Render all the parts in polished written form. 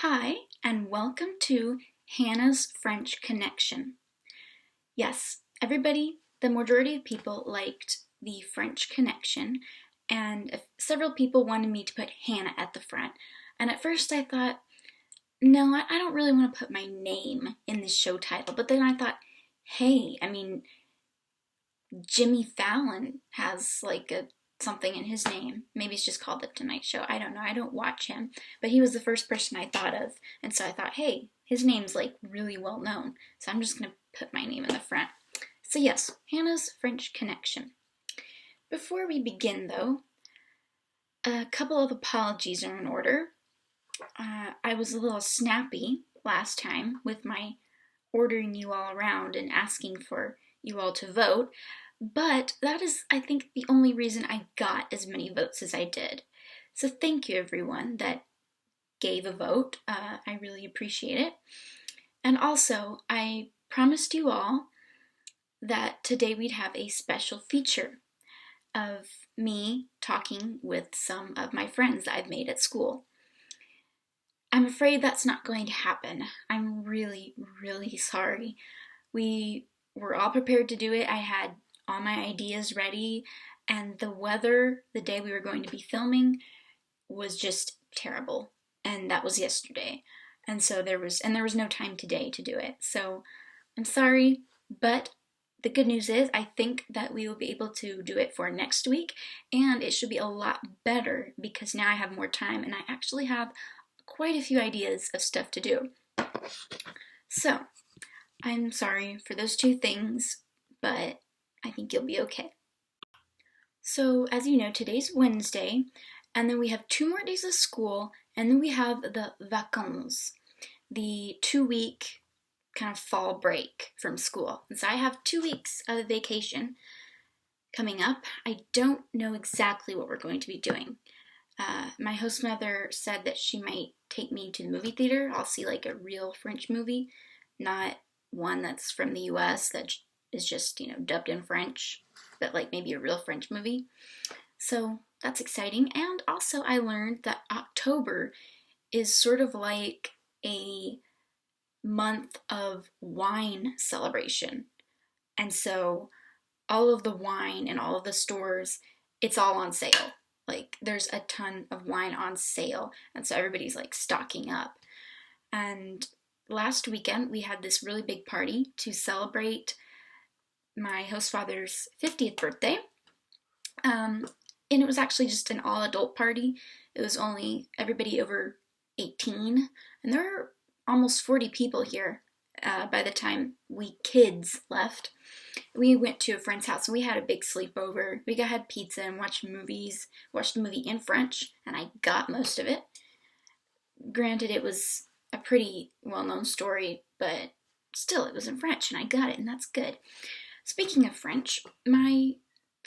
Hi, and welcome to Hannah's French Connection. Yes, the majority of people liked the French Connection, and several people wanted me to put Hannah at the front. And at first I thought, no, I don't really want to put my name in the show title. But then I thought, hey, Jimmy Fallon has something in his name. Maybe it's just called The Tonight Show. I don't know. I don't watch him. But he was the first person I thought of. And so I thought, hey, his name's really well known. So I'm just going to put my name in the front. So yes, Hannah's French Connection. Before we begin though, a couple of apologies are in order. I was a little snappy last time with my ordering you all around and asking for you all to vote. But that is, I think, the only reason I got as many votes as I did. So thank you, everyone that gave a vote. I really appreciate it. And also, I promised you all that today we'd have a special feature of me talking with some of my friends I've made at school. I'm afraid that's not going to happen. I'm really, really sorry. We were all prepared to do it. I had all my ideas ready, and the weather the day we were going to be filming was just terrible, and that was yesterday. And so there was no time today to do it. So I'm sorry, but the good news is I think that we will be able to do it for next week, and it should be a lot better because now I have more time and I actually have quite a few ideas of stuff to do. So I'm sorry for those two things, but I think you'll be okay. So as you know, today's Wednesday, and then we have 2 more days of school, and then we have the vacances, the 2-week kind of fall break from school. And so I have 2 weeks of vacation coming up. I don't know exactly what we're going to be doing. My host mother said that she might take me to the movie theater. I'll see a real French movie, not one that's from the US that is just, dubbed in French, but maybe a real French movie. So that's exciting. And also I learned that October is sort of like a month of wine celebration. And so all of the wine in all of the stores, it's all on sale. There's a ton of wine on sale, and so everybody's stocking up. And last weekend we had this really big party to celebrate my host father's 50th birthday. And it was actually just an all-adult party. It was only everybody over 18, and there were almost 40 people here by the time we kids left. We went to a friend's house and we had a big sleepover. We had pizza and watched movies, watched a movie in French, and I got most of it. Granted, it was a pretty well-known story, but still, it was in French and I got it, and that's good. Speaking of French, my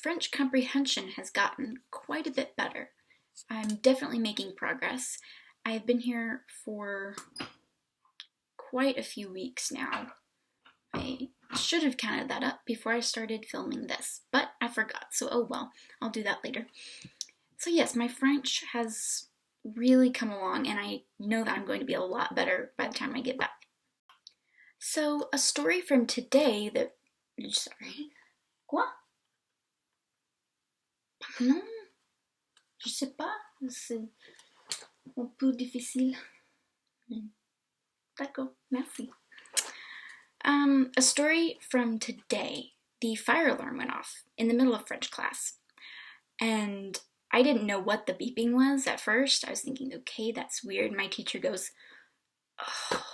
French comprehension has gotten quite a bit better. I'm definitely making progress. I've been here for quite a few weeks now. I should have counted that up before I started filming this, but I forgot, so oh well, I'll do that later. So yes, my French has really come along, and I know that I'm going to be a lot better by the time I get back. So a story from today that... Sorry. Quoi? Pardon? Je sais pas. C'est un peu difficile. D'accord. Merci. A story from today. The fire alarm went off in the middle of French class. And I didn't know what the beeping was at first. I was thinking, okay, that's weird. My teacher goes, oh,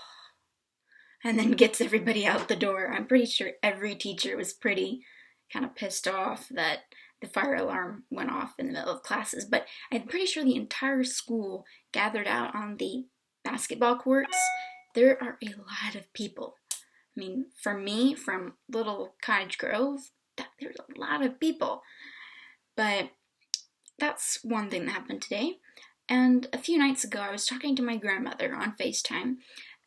and then gets everybody out the door. I'm pretty sure every teacher was pretty kind of pissed off that the fire alarm went off in the middle of classes, but I'm pretty sure the entire school gathered out on the basketball courts. There are a lot of people. I mean, for me, from little Cottage Grove, there's a lot of people. But that's one thing that happened today. And a few nights ago, I was talking to my grandmother on FaceTime,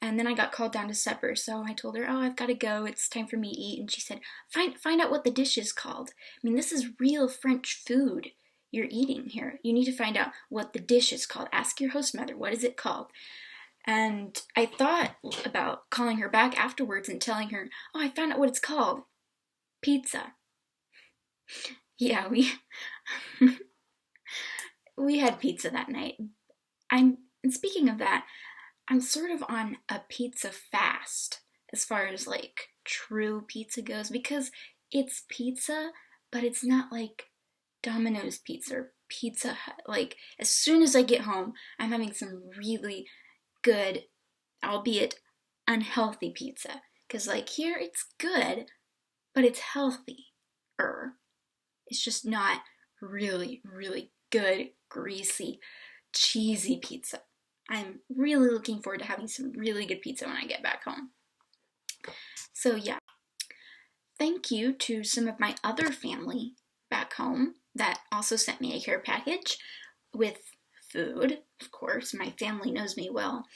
and then I got called down to supper, so I told her, oh, I've got to go, it's time for me to eat, and she said, find out what the dish is called. I mean, this is real French food you're eating here. You need to find out what the dish is called. Ask your host mother, what is it called? And I thought about calling her back afterwards and telling her, oh, I found out what it's called. Pizza. Yeah, we had pizza that night. And speaking of that, I'm sort of on a pizza fast as far as like true pizza goes, because it's pizza, but it's not like Domino's pizza or Pizza Hut. Like, as soon as I get home, I'm having some really good, albeit unhealthy pizza. Because, like, here it's good, but it's healthy. It's just not really, really good, greasy, cheesy pizza. I'm really looking forward to having some really good pizza when I get back home. So, yeah. Thank you to some of my other family back home that also sent me a care package with food, of course. My family knows me well.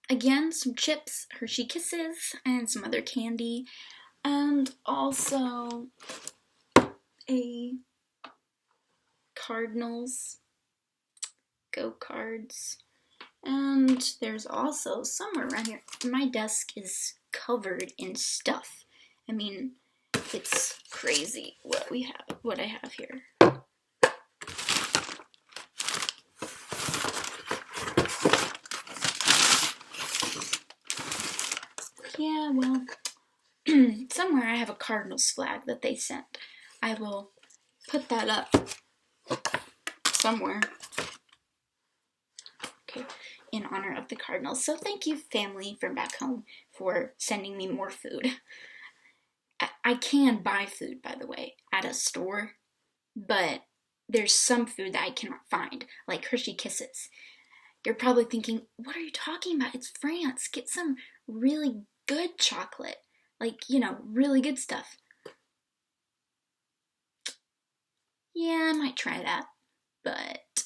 Again, some chips, Hershey Kisses, and some other candy, and also a Cardinals Go Cards. And there's also somewhere around here, my desk is covered in stuff. I mean, it's crazy what I have here. Yeah, well, somewhere I have a Cardinals flag that they sent. I will put that up somewhere. Okay, in honor of the Cardinals. So thank you, family from back home, for sending me more food. I can buy food, by the way, at a store, but there's some food that I cannot find, like Hershey Kisses. You're probably thinking, what are you talking about? It's France. Get some really good chocolate. Like, really good stuff. Yeah, I might try that, but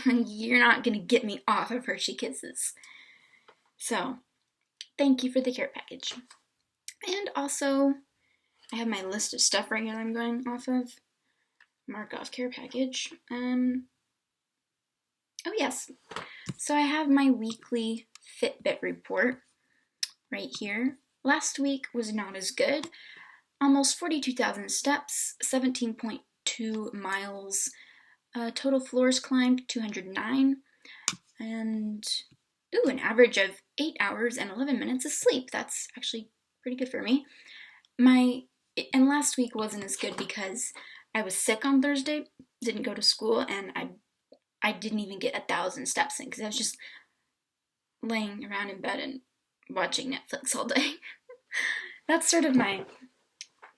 you're not gonna get me off of Hershey Kisses. So, thank you for the care package. And also, I have my list of stuff right here I'm going off of. Mark off care package. Oh yes. So I have my weekly Fitbit report right here. Last week was not as good. Almost 42,000 steps, 17.2 miles. Total floors climbed 209. And, an average of 8 hours and 11 minutes of sleep. That's actually pretty good for me. And last week wasn't as good because I was sick on Thursday, didn't go to school, and I didn't even get 1,000 steps in because I was just laying around in bed and watching Netflix all day. That's sort of my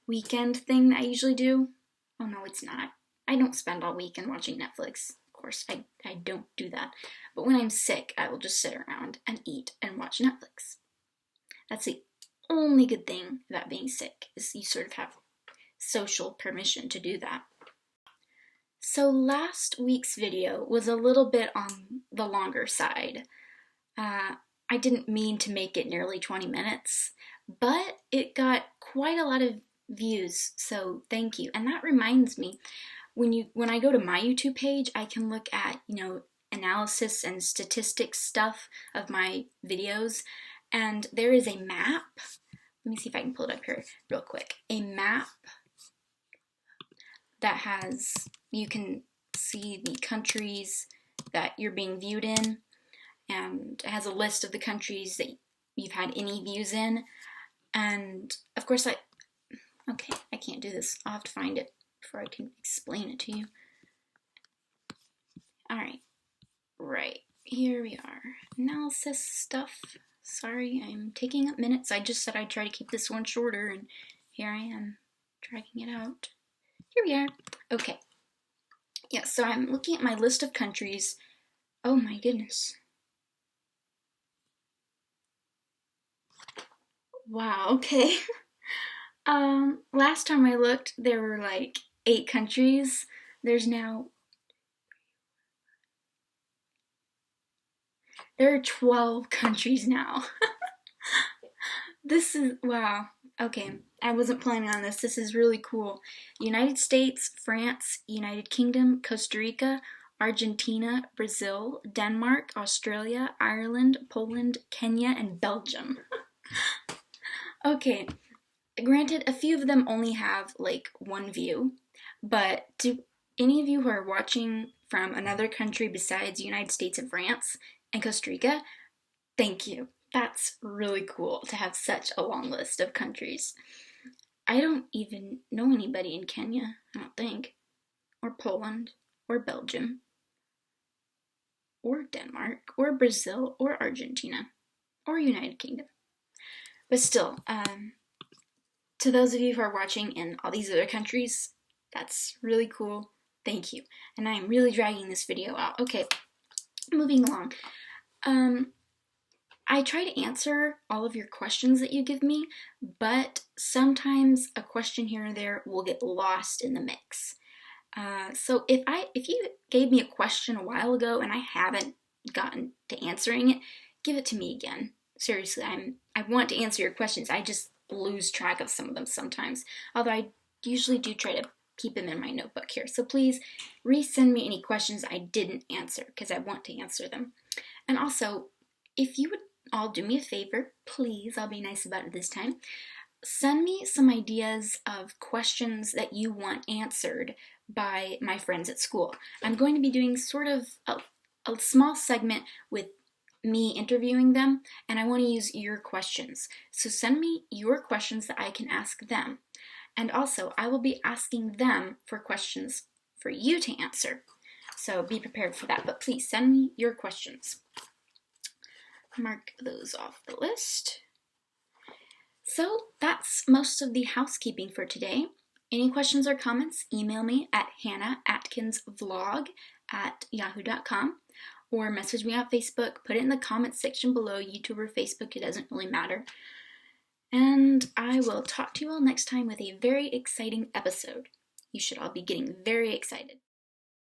weekend thing that I usually do. Oh no, it's not. I don't spend all weekend watching Netflix. Of course, I don't do that. But when I'm sick, I will just sit around and eat and watch Netflix. That's the only good thing about being sick, is you sort of have social permission to do that. So last week's video was a little bit on the longer side. I didn't mean to make it nearly 20 minutes, but it got quite a lot of views, so thank you. And that reminds me, when I go to my YouTube page, I can look at, analysis and statistics stuff of my videos, and there is a map. Let me see if I can pull it up here real quick. A map that you can see the countries that you're being viewed in, and it has a list of the countries that you've had any views in. And of course I can't do this. I'll have to find it before I can explain it to you. Alright, right, here we are. Analysis stuff. Sorry, I'm taking up minutes. I just said I'd try to keep this one shorter, and here I am, dragging it out. Here we are. Okay. Yeah, so I'm looking at my list of countries. Oh my goodness. Wow, okay. Last time I looked, there were like 8 countries. There are 12 countries now. This is, wow. Okay, I wasn't planning on this. This is really cool. United States, France, United Kingdom, Costa Rica, Argentina, Brazil, Denmark, Australia, Ireland, Poland, Kenya, and Belgium. Okay, granted, a few of them only have like one view, but do any of you who are watching from another country besides the United States and France and Costa Rica, thank you. That's really cool to have such a long list of countries. I don't even know anybody in Kenya, I don't think, or Poland, or Belgium, or Denmark, or Brazil, or Argentina, or United Kingdom. But still, to those of you who are watching in all these other countries, that's really cool. Thank you. And I am really dragging this video out. Okay, moving along. I try to answer all of your questions that you give me, but sometimes a question here or there will get lost in the mix. So if you gave me a question a while ago and I haven't gotten to answering it, give it to me again. Seriously, I want to answer your questions. I just lose track of some of them sometimes. Although I usually do try to keep them in my notebook here. So please resend me any questions I didn't answer because I want to answer them. And also, if you would all do me a favor, please, I'll be nice about it this time, send me some ideas of questions that you want answered by my friends at school. I'm going to be doing sort of a small segment with me interviewing them, and I want to use your questions. So send me your questions that I can ask them. And also, I will be asking them for questions for you to answer. So be prepared for that, but please send me your questions. Mark those off the list. So that's most of the housekeeping for today. Any questions or comments, email me at hannahAtkinsvlog@yahoo.com or message me on Facebook, put it in the comments section below, YouTube or Facebook, it doesn't really matter. And I will talk to you all next time with a very exciting episode. You should all be getting very excited.